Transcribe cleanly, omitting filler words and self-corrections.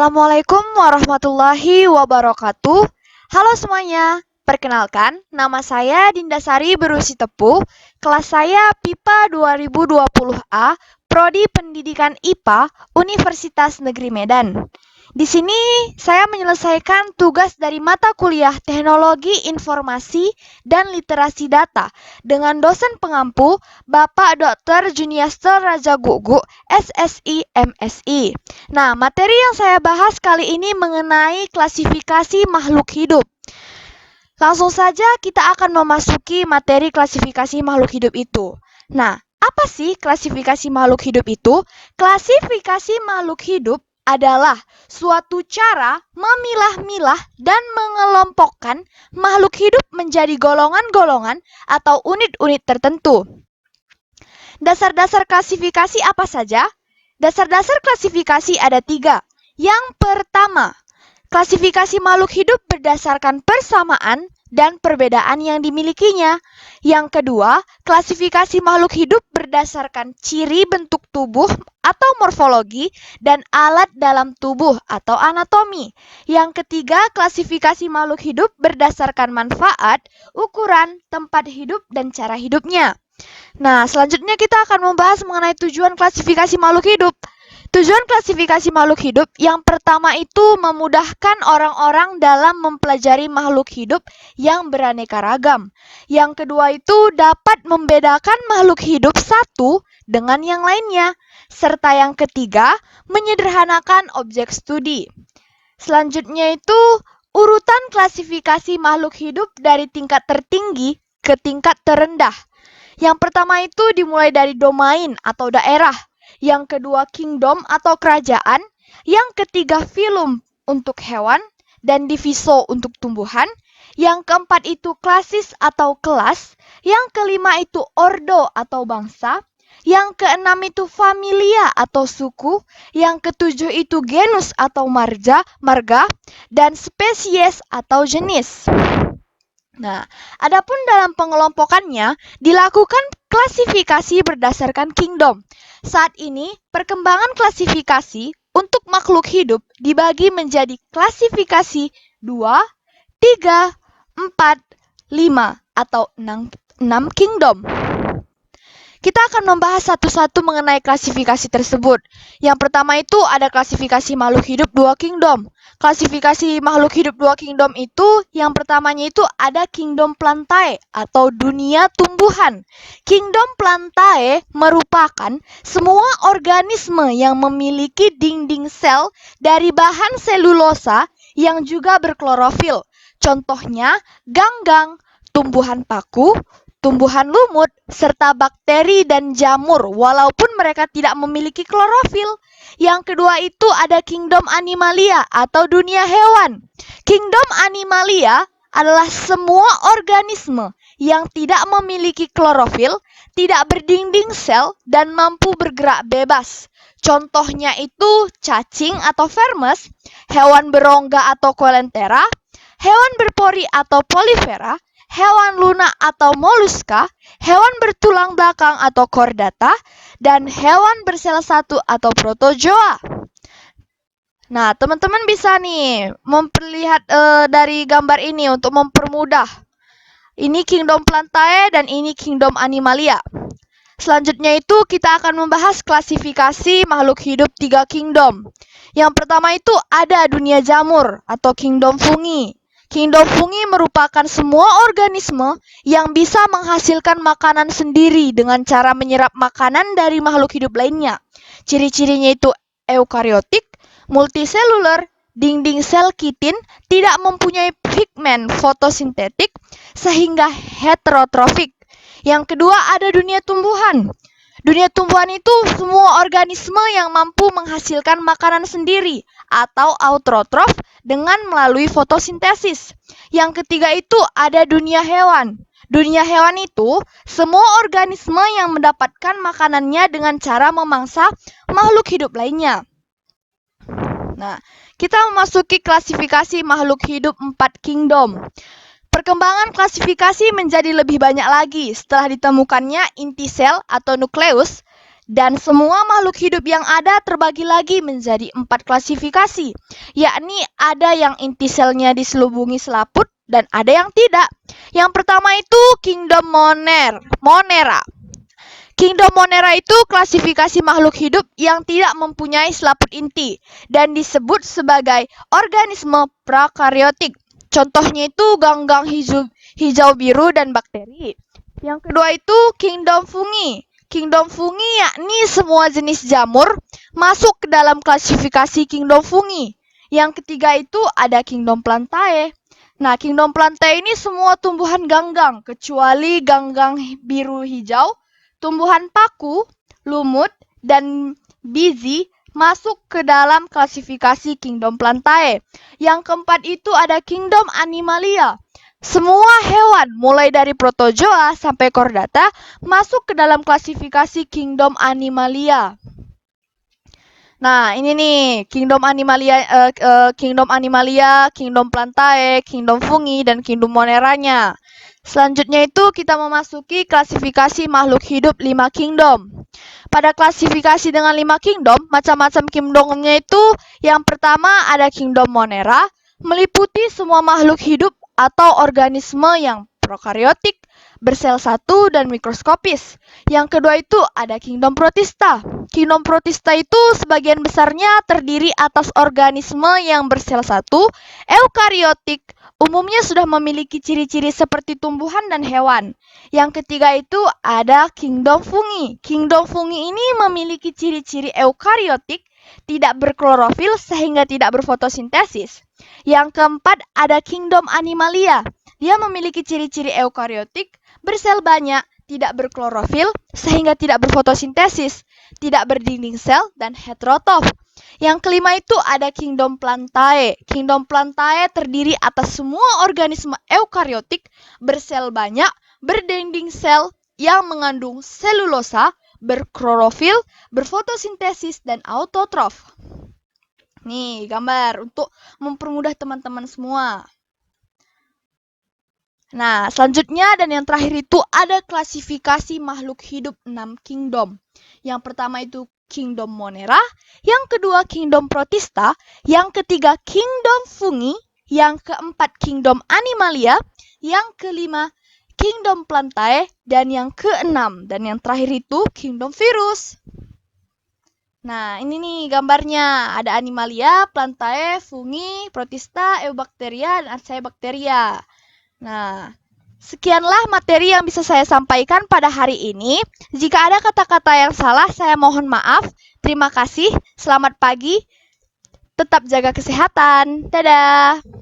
Assalamualaikum warahmatullahi wabarakatuh. Halo semuanya, perkenalkan nama saya Dinda Sari Berusi Tepuh, kelas saya PIPA 2020A, Prodi Pendidikan IPA, Universitas Negeri Medan. Di sini saya menyelesaikan tugas dari mata kuliah Teknologi Informasi dan Literasi Data dengan dosen pengampu Bapak Dr. Juniaster Raja Gugu, SSI MSI. Nah, materi yang saya bahas kali ini mengenai klasifikasi makhluk hidup. Langsung saja kita akan memasuki materi klasifikasi makhluk hidup itu. Nah, apa sih klasifikasi makhluk hidup itu? Klasifikasi makhluk hidup adalah suatu cara memilah-milah dan mengelompokkan makhluk hidup menjadi golongan-golongan atau unit-unit tertentu. Dasar-dasar klasifikasi apa saja? Dasar-dasar klasifikasi ada 3. Yang pertama, klasifikasi makhluk hidup berdasarkan persamaan dan perbedaan yang dimilikinya. Yang kedua, klasifikasi makhluk hidup berdasarkan ciri bentuk tubuh atau morfologi dan alat dalam tubuh atau anatomi. Yang ketiga, klasifikasi makhluk hidup berdasarkan manfaat, ukuran, tempat hidup, dan cara hidupnya. Nah, selanjutnya kita akan membahas mengenai tujuan klasifikasi makhluk hidup. Tujuan klasifikasi makhluk hidup yang pertama itu memudahkan orang-orang dalam mempelajari makhluk hidup yang beraneka ragam. Yang kedua itu dapat membedakan makhluk hidup satu dengan yang lainnya. Serta yang ketiga, menyederhanakan objek studi. Selanjutnya itu urutan klasifikasi makhluk hidup dari tingkat tertinggi ke tingkat terendah. Yang pertama itu dimulai dari domain atau daerah. Yang kedua kingdom atau kerajaan. Yang ketiga filum untuk hewan dan diviso untuk tumbuhan. Yang keempat itu klasis atau kelas. Yang kelima itu ordo atau bangsa. Yang keenam itu familia atau suku. Yang ketujuh itu genus atau marga. Dan spesies atau jenis. Nah, adapun dalam pengelompokannya dilakukan klasifikasi berdasarkan kingdom. Saat ini, perkembangan klasifikasi untuk makhluk hidup dibagi menjadi klasifikasi 2, 3, 4, 5 atau 6 kingdom. Kita akan membahas satu-satu mengenai klasifikasi tersebut. Yang pertama itu ada klasifikasi makhluk hidup 2 kingdom. Klasifikasi makhluk hidup 2 kingdom itu yang pertamanya itu ada kingdom plantae atau dunia tumbuhan. Kingdom plantae merupakan semua organisme yang memiliki dinding sel dari bahan selulosa yang juga berklorofil. Contohnya ganggang, tumbuhan paku, tumbuhan lumut, serta bakteri dan jamur, walaupun mereka tidak memiliki klorofil. Yang kedua itu ada kingdom animalia atau dunia hewan. Kingdom animalia adalah semua organisme yang tidak memiliki klorofil, tidak berdinding sel, dan mampu bergerak bebas. Contohnya itu cacing atau vermes, hewan berongga atau coelentera, hewan berpori atau polifera, hewan lunak atau moluska, hewan bertulang belakang atau chordata, dan hewan bersel satu atau protozoa. Nah, teman-teman bisa nih memperlihat dari gambar ini untuk mempermudah. Ini kingdom plantae dan ini kingdom animalia. Selanjutnya itu kita akan membahas klasifikasi makhluk hidup 3 kingdom. Yang pertama itu ada dunia jamur atau kingdom fungi. Kingdom fungi merupakan semua organisme yang bisa menghasilkan makanan sendiri dengan cara menyerap makanan dari makhluk hidup lainnya. Ciri-cirinya itu eukariotik, multiseluler, dinding sel kitin, tidak mempunyai pigmen fotosintetik, sehingga heterotrofik. Yang kedua ada dunia tumbuhan. Dunia tumbuhan itu semua organisme yang mampu menghasilkan makanan sendiri atau autotrof dengan melalui fotosintesis. Yang ketiga itu ada dunia hewan. Dunia hewan itu semua organisme yang mendapatkan makanannya dengan cara memangsa makhluk hidup lainnya. Nah, kita memasuki klasifikasi makhluk hidup 4 kingdom. Perkembangan klasifikasi menjadi lebih banyak lagi setelah ditemukannya inti sel atau nukleus Dan semua makhluk hidup yang ada terbagi lagi menjadi 4 klasifikasi, yakni ada yang inti selnya diselubungi selaput dan ada yang tidak. Yang pertama itu Kingdom Monera. Kingdom Monera itu klasifikasi makhluk hidup yang tidak mempunyai selaput inti dan disebut sebagai organisme prakaryotik. Contohnya itu ganggang hijau biru dan bakteri. Yang kedua itu Kingdom Fungi. Kingdom Fungi yakni semua jenis jamur masuk ke dalam klasifikasi Kingdom Fungi. Yang ketiga itu ada Kingdom Plantae. Nah, Kingdom Plantae ini semua tumbuhan ganggang kecuali ganggang biru hijau, tumbuhan paku, lumut, dan biji masuk ke dalam klasifikasi Kingdom Plantae. Yang keempat itu ada Kingdom Animalia. Semua hewan, mulai dari protozoa sampai chordata, masuk ke dalam klasifikasi Kingdom Animalia. Nah, ini nih, Kingdom Animalia, Kingdom Plantae, Kingdom Fungi, dan Kingdom Moneranya. Selanjutnya itu kita memasuki klasifikasi makhluk hidup 5 kingdom. Pada klasifikasi dengan 5 kingdom, macam-macam kingdomnya itu yang pertama ada Kingdom Monera, meliputi semua makhluk hidup atau organisme yang prokaryotik, bersel satu dan mikroskopis. Yang kedua itu ada Kingdom Protista. Kingdom Protista itu sebagian besarnya terdiri atas organisme yang bersel satu, eukariotik, umumnya sudah memiliki ciri-ciri seperti tumbuhan dan hewan. Yang ketiga itu ada Kingdom Fungi. Kingdom Fungi ini memiliki ciri-ciri eukariotik, tidak berklorofil sehingga tidak berfotosintesis. Yang keempat ada Kingdom Animalia. Dia memiliki ciri-ciri eukariotik, bersel banyak, tidak berklorofil sehingga tidak berfotosintesis, tidak berdinding sel, dan heterotrof. Yang kelima itu ada Kingdom Plantae. Kingdom Plantae terdiri atas semua organisme eukariotik, bersel banyak, berdinding sel yang mengandung selulosa, berklorofil, berfotosintesis, dan autotrof. Nih, gambar untuk mempermudah teman-teman semua. Nah, selanjutnya dan yang terakhir itu ada klasifikasi makhluk hidup 6 kingdom. Yang pertama itu Kingdom Monera, yang kedua Kingdom Protista, yang ketiga Kingdom Fungi, yang keempat Kingdom Animalia, yang kelima Kingdom Plantae, dan yang keenam dan yang terakhir itu Kingdom Virus. Nah, ini nih gambarnya. Ada Animalia, Plantae, Fungi, Protista, Eubacteria, dan Archaebacteria. Nah, sekianlah materi yang bisa saya sampaikan pada hari ini. Jika ada kata-kata yang salah, saya mohon maaf. Terima kasih. Selamat pagi. Tetap jaga kesehatan. Dadah.